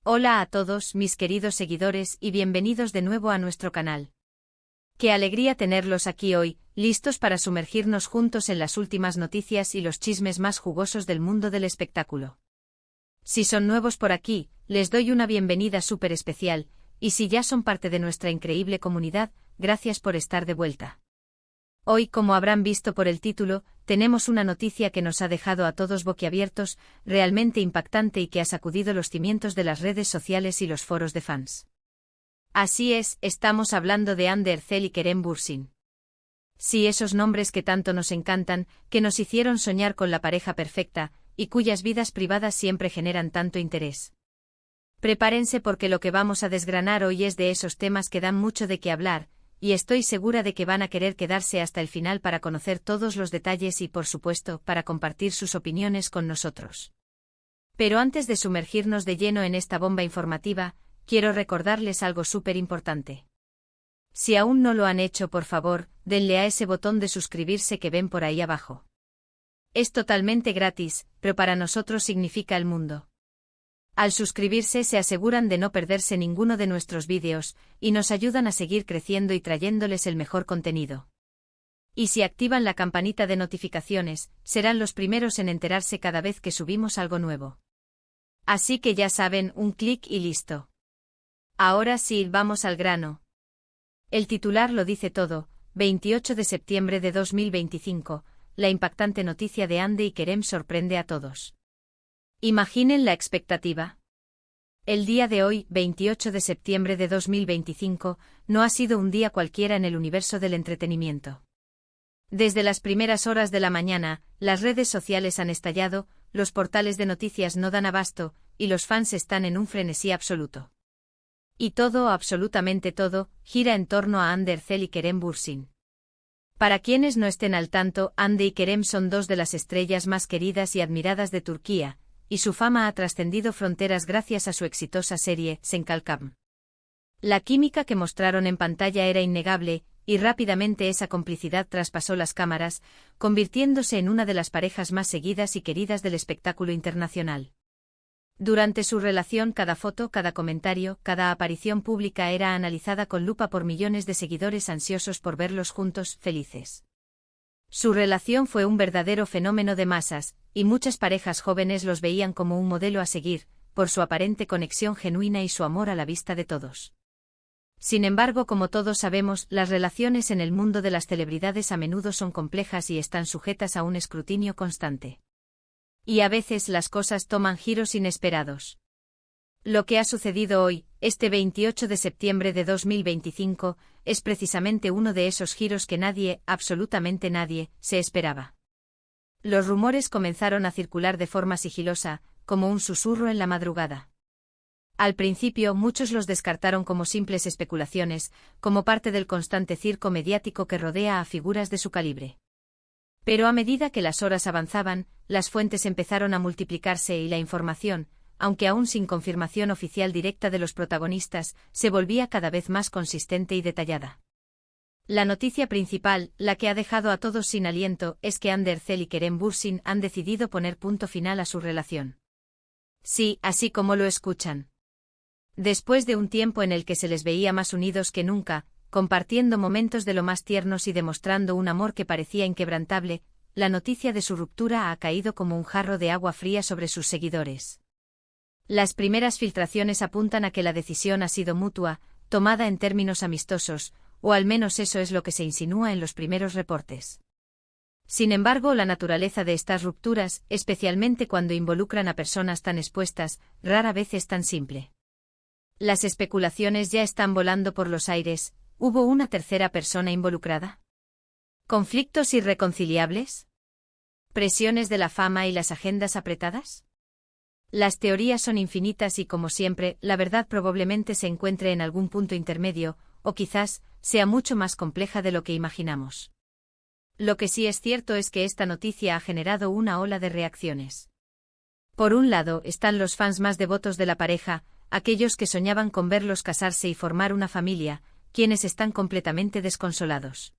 Hola a todos mis queridos seguidores y bienvenidos de nuevo a nuestro canal. Qué alegría tenerlos aquí hoy, listos para sumergirnos juntos en las últimas noticias y los chismes más jugosos del mundo del espectáculo. Si son nuevos por aquí, les doy una bienvenida súper especial, y si ya son parte de nuestra increíble comunidad, gracias por estar de vuelta. Hoy, como habrán visto por el título, tenemos una noticia que nos ha dejado a todos boquiabiertos, realmente impactante y que ha sacudido los cimientos de las redes sociales y los foros de fans. Así es, estamos hablando de Hande Erçel y Kerem Bürsin. Sí, esos nombres que tanto nos encantan, que nos hicieron soñar con la pareja perfecta, y cuyas vidas privadas siempre generan tanto interés. Prepárense porque lo que vamos a desgranar hoy es de esos temas que dan mucho de qué hablar, y estoy segura de que van a querer quedarse hasta el final para conocer todos los detalles y, por supuesto, para compartir sus opiniones con nosotros. Pero antes de sumergirnos de lleno en esta bomba informativa, quiero recordarles algo súper importante. Si aún no lo han hecho, por favor, denle a ese botón de suscribirse que ven por ahí abajo. Es totalmente gratis, pero para nosotros significa el mundo. Al suscribirse se aseguran de no perderse ninguno de nuestros vídeos, y nos ayudan a seguir creciendo y trayéndoles el mejor contenido. Y si activan la campanita de notificaciones, serán los primeros en enterarse cada vez que subimos algo nuevo. Así que ya saben, un clic y listo. Ahora sí, vamos al grano. El titular lo dice todo: 28 de septiembre de 2025, la impactante noticia de Hande y Kerem sorprende a todos. Imaginen la expectativa. El día de hoy, 28 de septiembre de 2025, no ha sido un día cualquiera en el universo del entretenimiento. Desde las primeras horas de la mañana, las redes sociales han estallado, los portales de noticias no dan abasto, y los fans están en un frenesí absoluto. Y todo, absolutamente todo, gira en torno a Hande Erçel y Kerem Bürsin. Para quienes no estén al tanto, Hande y Kerem son dos de las estrellas más queridas y admiradas de Turquía, y su fama ha trascendido fronteras gracias a su exitosa serie, Sen Kalkam. La química que mostraron en pantalla era innegable, y rápidamente esa complicidad traspasó las cámaras, convirtiéndose en una de las parejas más seguidas y queridas del espectáculo internacional. Durante su relación, cada foto, cada comentario, cada aparición pública era analizada con lupa por millones de seguidores ansiosos por verlos juntos, felices. Su relación fue un verdadero fenómeno de masas, y muchas parejas jóvenes los veían como un modelo a seguir, por su aparente conexión genuina y su amor a la vista de todos. Sin embargo, como todos sabemos, las relaciones en el mundo de las celebridades a menudo son complejas y están sujetas a un escrutinio constante. Y a veces las cosas toman giros inesperados. Lo que ha sucedido hoy, este 28 de septiembre de 2025, es precisamente uno de esos giros que nadie, absolutamente nadie, se esperaba. Los rumores comenzaron a circular de forma sigilosa, como un susurro en la madrugada. Al principio muchos los descartaron como simples especulaciones, como parte del constante circo mediático que rodea a figuras de su calibre. Pero a medida que las horas avanzaban, las fuentes empezaron a multiplicarse y la información, aunque aún sin confirmación oficial directa de los protagonistas, se volvía cada vez más consistente y detallada. La noticia principal, la que ha dejado a todos sin aliento, es que Hande Erçel y Kerem Bürsin han decidido poner punto final a su relación. Sí, así como lo escuchan. Después de un tiempo en el que se les veía más unidos que nunca, compartiendo momentos de lo más tiernos y demostrando un amor que parecía inquebrantable, la noticia de su ruptura ha caído como un jarro de agua fría sobre sus seguidores. Las primeras filtraciones apuntan a que la decisión ha sido mutua, tomada en términos amistosos, o al menos eso es lo que se insinúa en los primeros reportes. Sin embargo, la naturaleza de estas rupturas, especialmente cuando involucran a personas tan expuestas, rara vez es tan simple. Las especulaciones ya están volando por los aires. ¿Hubo una tercera persona involucrada? ¿Conflictos irreconciliables? ¿Presiones de la fama y las agendas apretadas? Las teorías son infinitas y, como siempre, la verdad probablemente se encuentre en algún punto intermedio, o quizás sea mucho más compleja de lo que imaginamos. Lo que sí es cierto es que esta noticia ha generado una ola de reacciones. Por un lado están los fans más devotos de la pareja, aquellos que soñaban con verlos casarse y formar una familia, quienes están completamente desconsolados.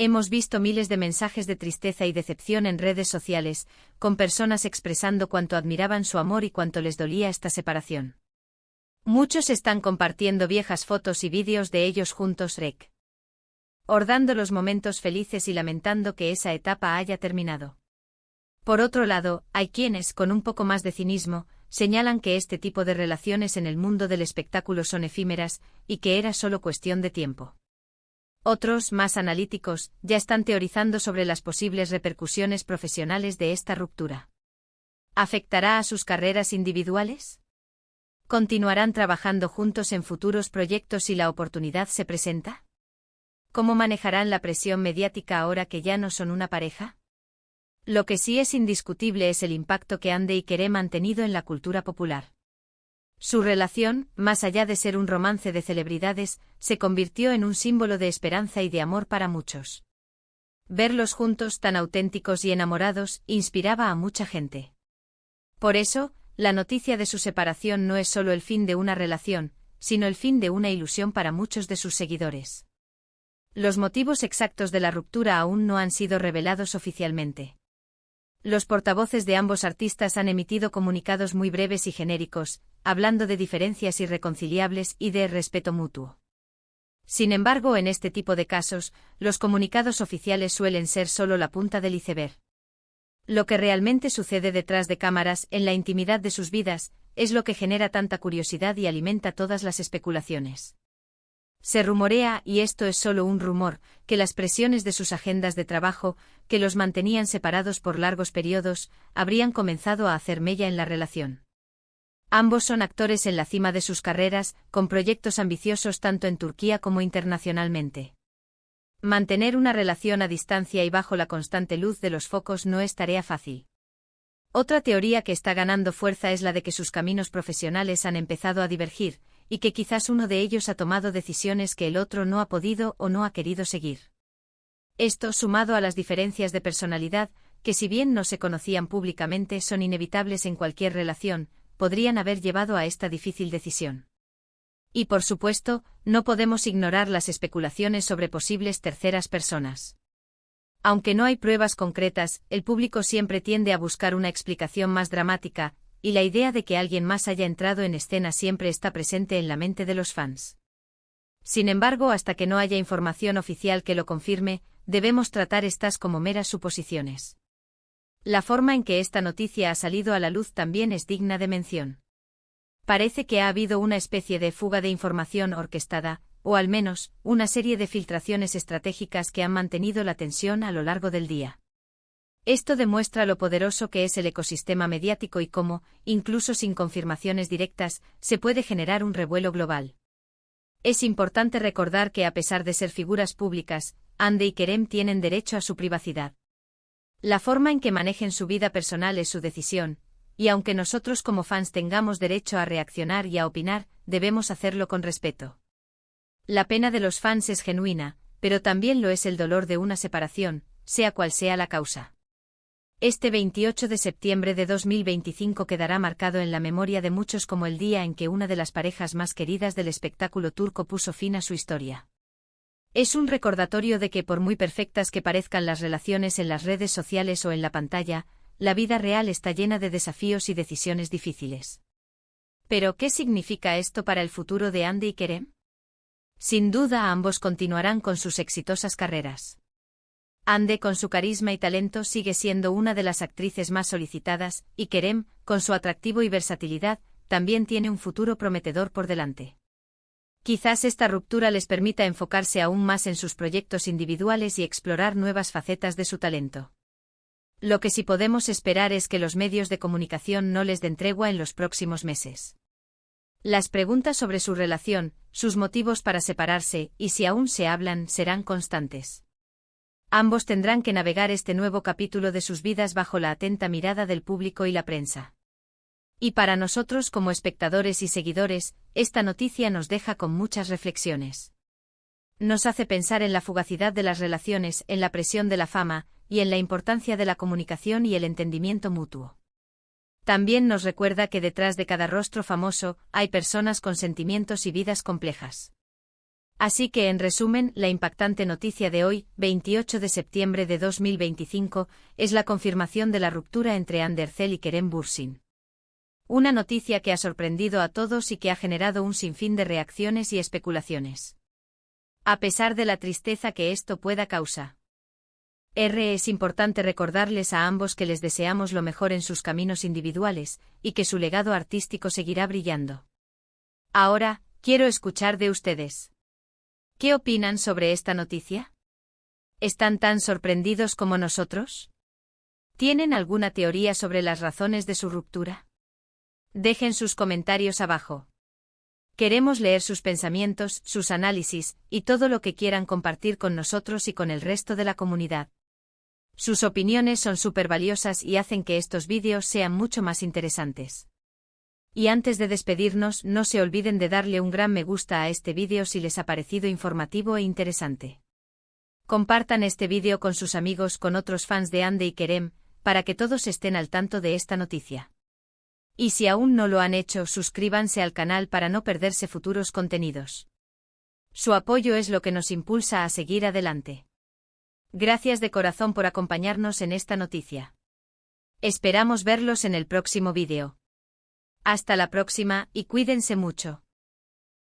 Hemos visto miles de mensajes de tristeza y decepción en redes sociales, con personas expresando cuánto admiraban su amor y cuánto les dolía esta separación. Muchos están compartiendo viejas fotos y vídeos de ellos juntos recordando los momentos felices y lamentando que esa etapa haya terminado. Por otro lado, hay quienes, con un poco más de cinismo, señalan que este tipo de relaciones en el mundo del espectáculo son efímeras y que era solo cuestión de tiempo. Otros, más analíticos, ya están teorizando sobre las posibles repercusiones profesionales de esta ruptura. ¿Afectará a sus carreras individuales? ¿Continuarán trabajando juntos en futuros proyectos si la oportunidad se presenta? ¿Cómo manejarán la presión mediática ahora que ya no son una pareja? Lo que sí es indiscutible es el impacto que Ande y Kerem han tenido en la cultura popular. Su relación, más allá de ser un romance de celebridades, se convirtió en un símbolo de esperanza y de amor para muchos. Verlos juntos tan auténticos y enamorados inspiraba a mucha gente. Por eso, la noticia de su separación no es solo el fin de una relación, sino el fin de una ilusión para muchos de sus seguidores. Los motivos exactos de la ruptura aún no han sido revelados oficialmente. Los portavoces de ambos artistas han emitido comunicados muy breves y genéricos, hablando de diferencias irreconciliables y de respeto mutuo. Sin embargo, en este tipo de casos, los comunicados oficiales suelen ser solo la punta del iceberg. Lo que realmente sucede detrás de cámaras, en la intimidad de sus vidas, es lo que genera tanta curiosidad y alimenta todas las especulaciones. Se rumorea, y esto es solo un rumor, que las presiones de sus agendas de trabajo, que los mantenían separados por largos periodos, habrían comenzado a hacer mella en la relación. Ambos son actores en la cima de sus carreras, con proyectos ambiciosos tanto en Turquía como internacionalmente. Mantener una relación a distancia y bajo la constante luz de los focos no es tarea fácil. Otra teoría que está ganando fuerza es la de que sus caminos profesionales han empezado a divergir, y que quizás uno de ellos ha tomado decisiones que el otro no ha podido o no ha querido seguir. Esto, sumado a las diferencias de personalidad, que si bien no se conocían públicamente son inevitables en cualquier relación, podrían haber llevado a esta difícil decisión. Y por supuesto, no podemos ignorar las especulaciones sobre posibles terceras personas. Aunque no hay pruebas concretas, el público siempre tiende a buscar una explicación más dramática, y la idea de que alguien más haya entrado en escena siempre está presente en la mente de los fans. Sin embargo, hasta que no haya información oficial que lo confirme, debemos tratar estas como meras suposiciones. La forma en que esta noticia ha salido a la luz también es digna de mención. Parece que ha habido una especie de fuga de información orquestada, o al menos, una serie de filtraciones estratégicas que han mantenido la tensión a lo largo del día. Esto demuestra lo poderoso que es el ecosistema mediático y cómo, incluso sin confirmaciones directas, se puede generar un revuelo global. Es importante recordar que a pesar de ser figuras públicas, Ande y Kerem tienen derecho a su privacidad. La forma en que manejen su vida personal es su decisión, y aunque nosotros como fans tengamos derecho a reaccionar y a opinar, debemos hacerlo con respeto. La pena de los fans es genuina, pero también lo es el dolor de una separación, sea cual sea la causa. Este 28 de septiembre de 2025 quedará marcado en la memoria de muchos como el día en que una de las parejas más queridas del espectáculo turco puso fin a su historia. Es un recordatorio de que por muy perfectas que parezcan las relaciones en las redes sociales o en la pantalla, la vida real está llena de desafíos y decisiones difíciles. ¿Pero qué significa esto para el futuro de Ande y Kerem? Sin duda ambos continuarán con sus exitosas carreras. Ande con su carisma y talento sigue siendo una de las actrices más solicitadas, y Kerem, con su atractivo y versatilidad, también tiene un futuro prometedor por delante. Quizás esta ruptura les permita enfocarse aún más en sus proyectos individuales y explorar nuevas facetas de su talento. Lo que sí podemos esperar es que los medios de comunicación no les den tregua en los próximos meses. Las preguntas sobre su relación, sus motivos para separarse, y si aún se hablan, serán constantes. Ambos tendrán que navegar este nuevo capítulo de sus vidas bajo la atenta mirada del público y la prensa. Y para nosotros como espectadores y seguidores, esta noticia nos deja con muchas reflexiones. Nos hace pensar en la fugacidad de las relaciones, en la presión de la fama, y en la importancia de la comunicación y el entendimiento mutuo. También nos recuerda que detrás de cada rostro famoso, hay personas con sentimientos y vidas complejas. Así que en resumen, la impactante noticia de hoy, 28 de septiembre de 2025, es la confirmación de la ruptura entre Ande Erçel y Kerem Bürsin. Una noticia que ha sorprendido a todos y que ha generado un sinfín de reacciones y especulaciones. A pesar de la tristeza que esto pueda causar. Es importante recordarles a ambos que les deseamos lo mejor en sus caminos individuales, y que su legado artístico seguirá brillando. Ahora, quiero escuchar de ustedes. ¿Qué opinan sobre esta noticia? ¿Están tan sorprendidos como nosotros? ¿Tienen alguna teoría sobre las razones de su ruptura? Dejen sus comentarios abajo. Queremos leer sus pensamientos, sus análisis, y todo lo que quieran compartir con nosotros y con el resto de la comunidad. Sus opiniones son súper valiosas y hacen que estos vídeos sean mucho más interesantes. Y antes de despedirnos, no se olviden de darle un gran me gusta a este vídeo si les ha parecido informativo e interesante. Compartan este vídeo con sus amigos, con otros fans de Hande y Kerem, para que todos estén al tanto de esta noticia. Y si aún no lo han hecho, suscríbanse al canal para no perderse futuros contenidos. Su apoyo es lo que nos impulsa a seguir adelante. Gracias de corazón por acompañarnos en esta noticia. Esperamos verlos en el próximo vídeo. Hasta la próxima y cuídense mucho.